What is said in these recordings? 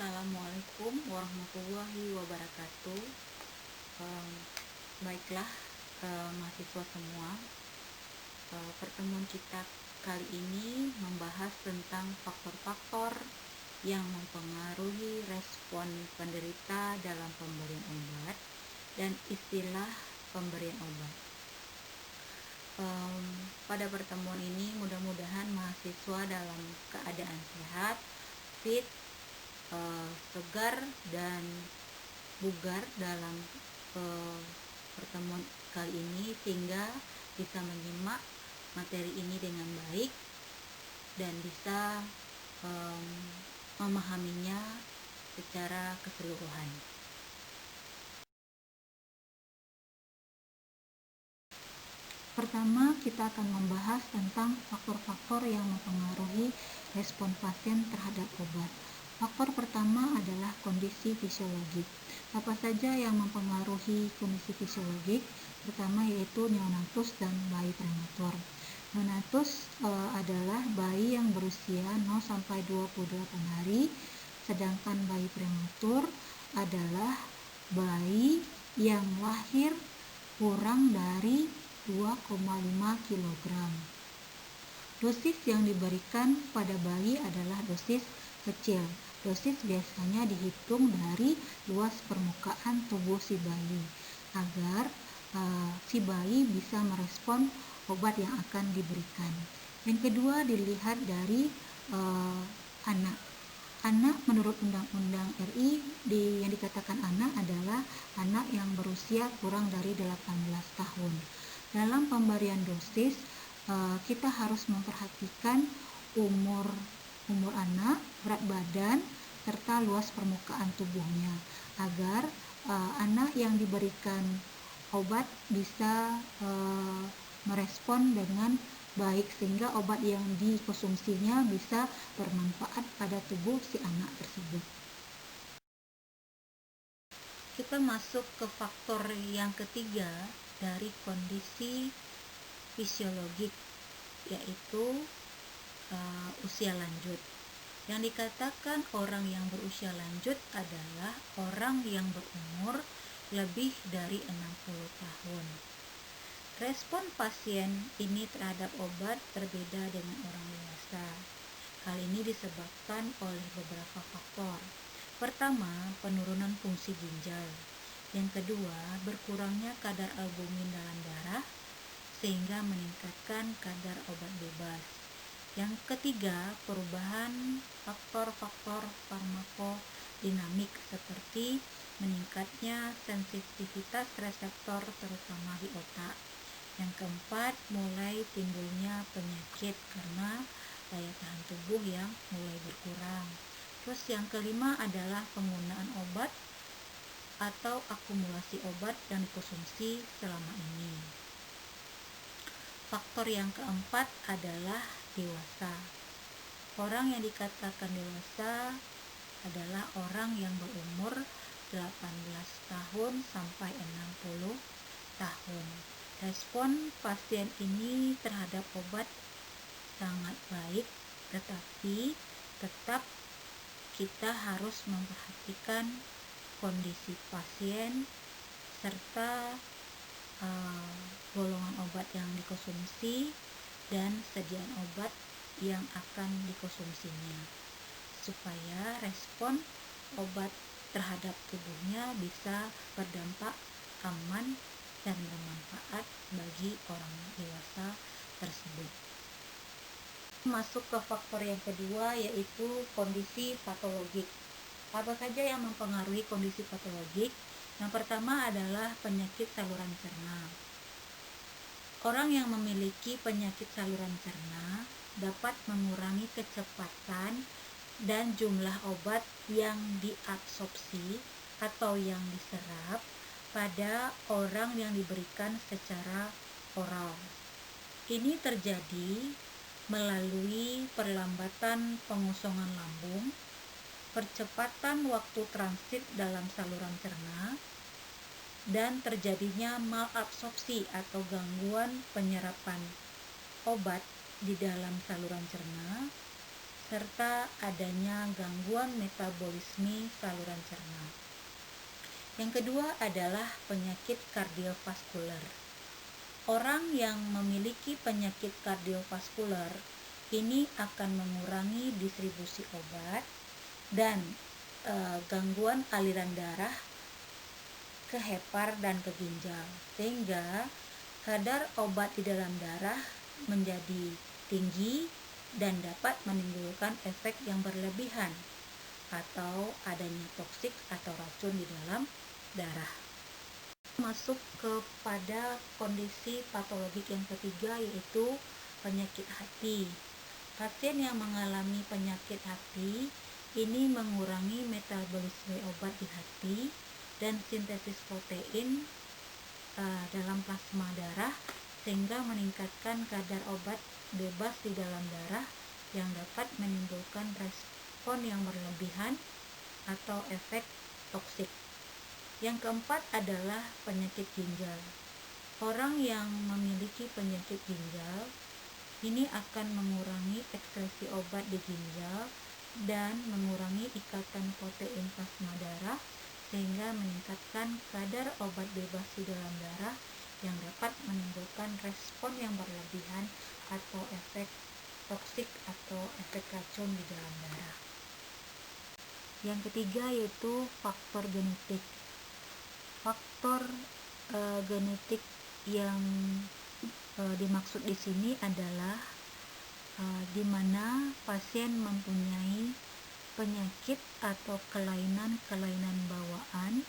Assalamualaikum warahmatullahi wabarakatuh. Em, Baiklah, mahasiswa semua, pertemuan kita kali ini membahas tentang faktor-faktor yang mempengaruhi respon penderita dalam pemberian obat dan istilah pemberian obat. Pada pertemuan ini mudah-mudahan mahasiswa dalam keadaan sehat, fit, segar dan bugar dalam pertemuan kali ini, sehingga bisa menyimak materi ini dengan baik dan bisa memahaminya secara keseluruhan. Pertama, kita akan membahas tentang faktor-faktor yang mempengaruhi respon pasien terhadap obat. Faktor pertama adalah kondisi fisiologik. Apa saja yang mempengaruhi kondisi fisiologik? Pertama yaitu neonatus dan bayi prematur. Neonatus adalah bayi yang berusia 0 sampai 28 hari, sedangkan bayi prematur adalah bayi yang lahir kurang dari 2,5 kg. Dosis yang diberikan pada bayi adalah dosis kecil. Dosis biasanya dihitung dari luas permukaan tubuh si bayi agar si bayi bisa merespon obat yang akan diberikan. Yang kedua, dilihat dari anak. Anak menurut Undang-Undang RI yang dikatakan anak adalah anak yang berusia kurang dari 18 tahun. Dalam pemberian dosis, kita harus memperhatikan umur anak, berat badan, serta luas permukaan tubuhnya agar anak yang diberikan obat bisa merespon dengan baik, sehingga obat yang dikonsumsinya bisa bermanfaat pada tubuh si anak tersebut. Kita masuk ke faktor yang ketiga dari kondisi fisiologik, yaitu usia lanjut. Yang dikatakan orang yang berusia lanjut adalah orang yang berumur lebih dari 60 tahun. Respon pasien ini terhadap obat berbeda dengan orang dewasa. Hal ini disebabkan oleh beberapa faktor. Pertama, penurunan fungsi ginjal. Yang kedua, berkurangnya kadar albumin dalam darah sehingga meningkatkan kadar obat bebas. Yang ketiga, perubahan faktor-faktor farmakodinamik seperti meningkatnya sensitivitas reseptor terutama di otak. Yang keempat, mulai timbulnya penyakit karena daya tahan tubuh yang mulai berkurang. Terus yang kelima adalah penggunaan obat atau akumulasi obat yang dikonsumsi selama ini. Faktor yang keempat adalah dewasa. Orang yang dikatakan dewasa adalah orang yang berumur 18 tahun sampai 60 tahun. Respon pasien ini terhadap obat sangat baik, tetapi tetap kita harus memperhatikan kondisi pasien serta golongan obat yang dikonsumsi dan sediaan obat yang akan dikonsumsinya, supaya respon obat terhadap tubuhnya bisa berdampak aman dan bermanfaat bagi orang dewasa tersebut. Masuk ke faktor yang kedua, yaitu kondisi patologik. Apa saja yang mempengaruhi kondisi patologik? Yang pertama adalah penyakit saluran cerna. Orang yang memiliki penyakit saluran cerna dapat mengurangi kecepatan dan jumlah obat yang diabsorpsi atau yang diserap pada orang yang diberikan secara oral. Ini terjadi melalui perlambatan pengosongan lambung, percepatan waktu transit dalam saluran cerna, dan terjadinya malabsorpsi atau gangguan penyerapan obat di dalam saluran cerna, serta adanya gangguan metabolisme saluran cerna. Yang kedua adalah penyakit kardiovaskuler. Orang yang memiliki penyakit kardiovaskuler ini akan mengurangi distribusi obat dan gangguan aliran darah ke hepar dan ke ginjal, sehingga kadar obat di dalam darah menjadi tinggi dan dapat menimbulkan efek yang berlebihan atau adanya toksik atau racun di dalam darah. Masuk kepada kondisi patologik yang ketiga, yaitu penyakit hati. Pasien yang mengalami penyakit hati ini mengurangi metabolisme obat di hati dan sintesis protein dalam plasma darah, sehingga meningkatkan kadar obat bebas di dalam darah yang dapat menimbulkan respon yang berlebihan atau efek toksik. Yang keempat adalah penyakit ginjal. Orang yang memiliki penyakit ginjal ini akan mengurangi ekskresi obat di ginjal dan mengurangi ikatan protein plasma darah, sehingga meningkatkan kadar obat bebas di dalam darah yang dapat menimbulkan respon yang berlebihan atau efek toksik atau efek racun di dalam darah. Yang ketiga yaitu faktor genetik. Faktor genetik yang dimaksud di sini adalah di mana pasien mempunyai penyakit atau kelainan-kelainan bawaan,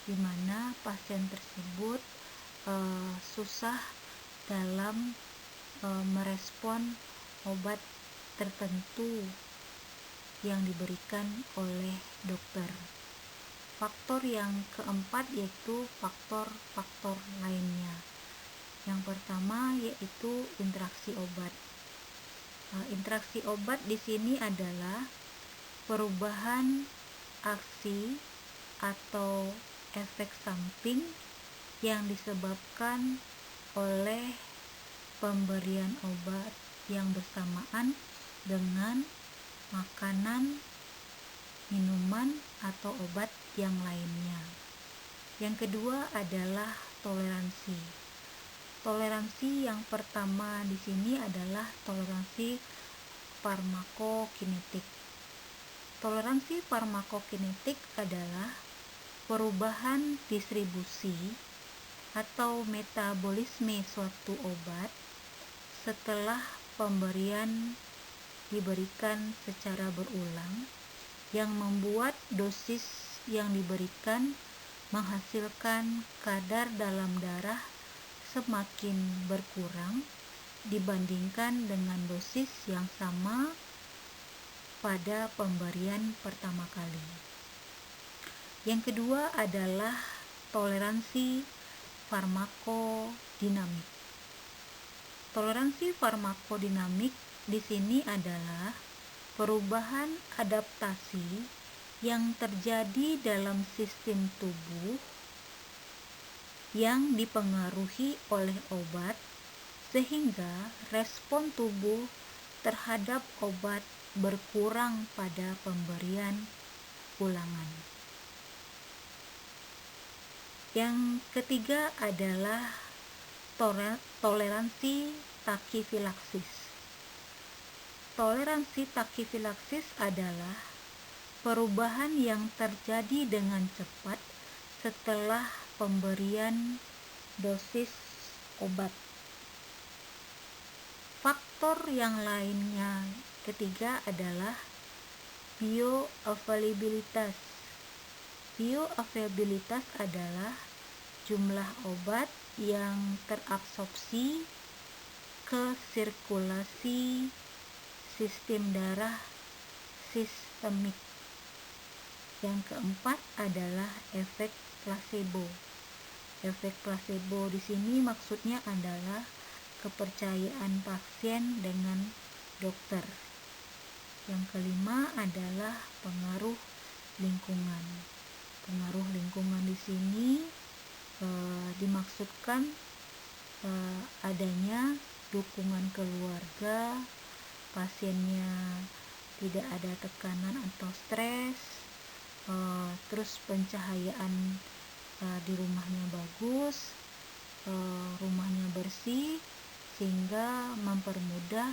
di mana pasien tersebut susah dalam merespon obat tertentu yang diberikan oleh dokter. Faktor yang keempat yaitu faktor-faktor lainnya. Yang pertama yaitu interaksi obat. Interaksi obat di sini adalah perubahan aksi atau efek samping yang disebabkan oleh pemberian obat yang bersamaan dengan makanan, minuman, atau obat yang lainnya. Yang kedua adalah toleransi. Toleransi yang pertama di sini adalah toleransi farmakokinetik. Toleransi farmakokinetik adalah perubahan distribusi atau metabolisme suatu obat setelah pemberian diberikan secara berulang, yang membuat dosis yang diberikan menghasilkan kadar dalam darah semakin berkurang dibandingkan dengan dosis yang sama pada pemberian pertama kali. Yang kedua adalah toleransi farmakodinamik. Toleransi farmakodinamik di sini adalah perubahan adaptasi yang terjadi dalam sistem tubuh yang dipengaruhi oleh obat, sehingga respon tubuh terhadap obat berkurang pada pemberian ulangan. Yang ketiga adalah toleransi takifilaksis. Toleransi takifilaksis adalah perubahan yang terjadi dengan cepat setelah pemberian dosis obat. Faktor yang lainnya ketiga adalah bioavailabilitas. Bioavailabilitas adalah jumlah obat yang terabsorpsi ke sirkulasi sistem darah sistemik. Yang keempat adalah efek placebo. Efek placebo di sini maksudnya adalah kepercayaan pasien dengan dokter. Yang kelima adalah pengaruh lingkungan. Pengaruh lingkungan di sini dimaksudkan adanya dukungan keluarga, pasiennya tidak ada tekanan atau stres, terus pencahayaan di rumahnya bagus, rumahnya bersih, sehingga mempermudah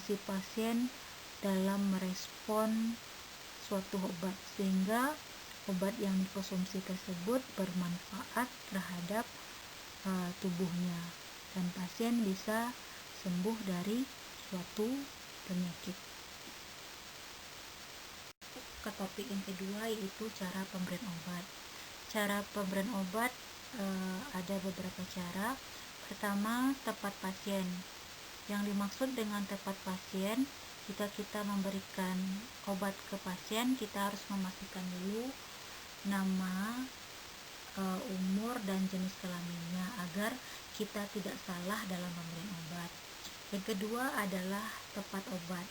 si pasien dalam merespon suatu obat, sehingga obat yang dikonsumsi tersebut bermanfaat terhadap tubuhnya dan pasien bisa sembuh dari suatu penyakit. Ke topik yang kedua, yaitu cara pemberian obat. Cara pemberian obat ada beberapa cara. Pertama, tepat pasien. Yang dimaksud dengan tepat pasien, jika kita memberikan obat ke pasien, kita harus memastikan dulu nama, umur, dan jenis kelaminnya agar kita tidak salah dalam pemberian obat. Yang kedua adalah tepat obat.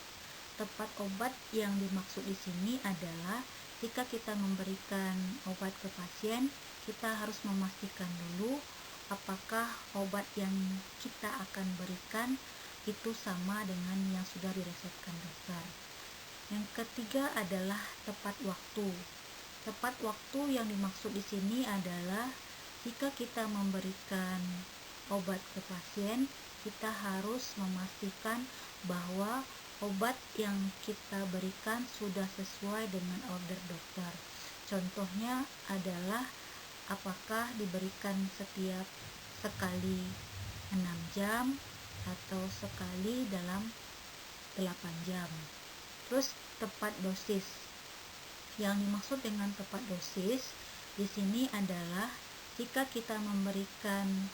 Tepat obat yang dimaksud di sini adalah jika kita memberikan obat ke pasien, kita harus memastikan dulu apakah obat yang kita akan berikan itu sama dengan yang sudah diresepkan dokter. Yang ketiga adalah tepat waktu. Tepat waktu yang dimaksud di sini adalah jika kita memberikan obat ke pasien, kita harus memastikan bahwa obat yang kita berikan sudah sesuai dengan order dokter. Contohnya adalah apakah diberikan setiap sekali 6 jam atau sekali dalam 8 jam. Terus tepat dosis. Yang dimaksud dengan tepat dosis di sini adalah jika kita memberikan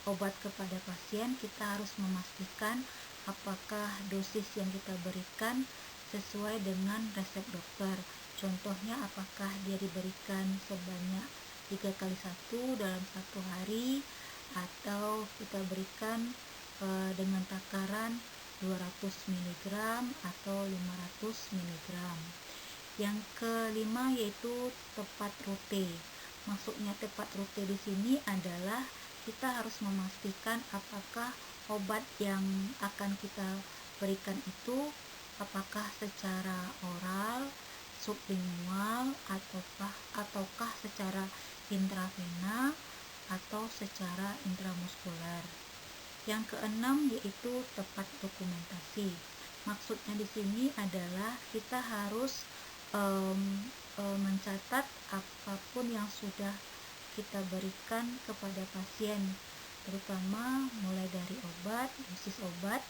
obat kepada pasien, kita harus memastikan apakah dosis yang kita berikan sesuai dengan resep dokter. Contohnya, apakah dia diberikan sebanyak 3 kali 1 dalam 1 hari, atau kita berikan dengan takaran 200 mg atau 500 mg. Yang kelima yaitu tepat rute. Maksudnya tepat rute di sini adalah kita harus memastikan apakah obat yang akan kita berikan itu apakah secara oral, sublingual, ataukah secara intravena atau secara intramuskuler. Yang keenam yaitu tepat dokumentasi. Maksudnya di sini adalah kita harus mencatat apapun yang sudah kita berikan kepada pasien, terutama mulai dari obat, dosis obat.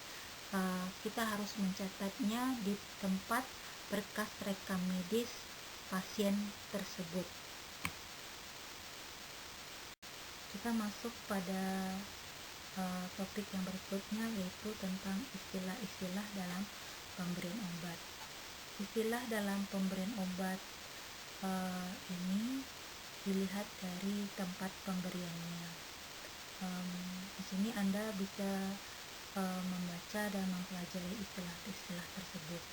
Kita harus mencatatnya di tempat berkas rekam medis pasien tersebut. Kita masuk pada topik yang berikutnya, yaitu tentang istilah-istilah dalam pemberian obat. Istilah dalam pemberian obat ini dilihat dari tempat pemberiannya. Di sini Anda bisa membaca dan mempelajari istilah-istilah tersebut.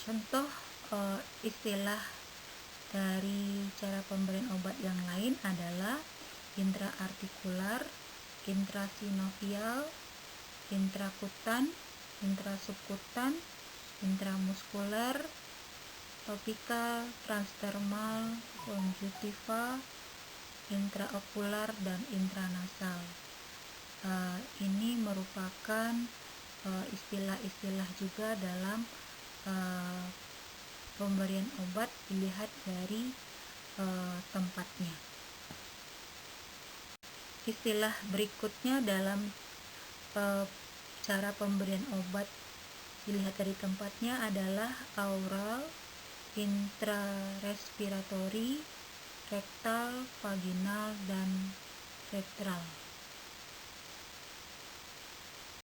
Contoh istilah dari cara pemberian obat yang lain adalah intraartikular, intrasinovial, intrakutan, intrasubkutan, intramuskuler, topikal, transdermal, konjuktiva, intraokular, dan intranasal. Ini merupakan istilah-istilah juga dalam pemberian obat dilihat dari tempatnya. Istilah berikutnya dalam cara pemberian obat dilihat dari tempatnya adalah aural, intrarespiratori, rektal, vaginal, dan retral.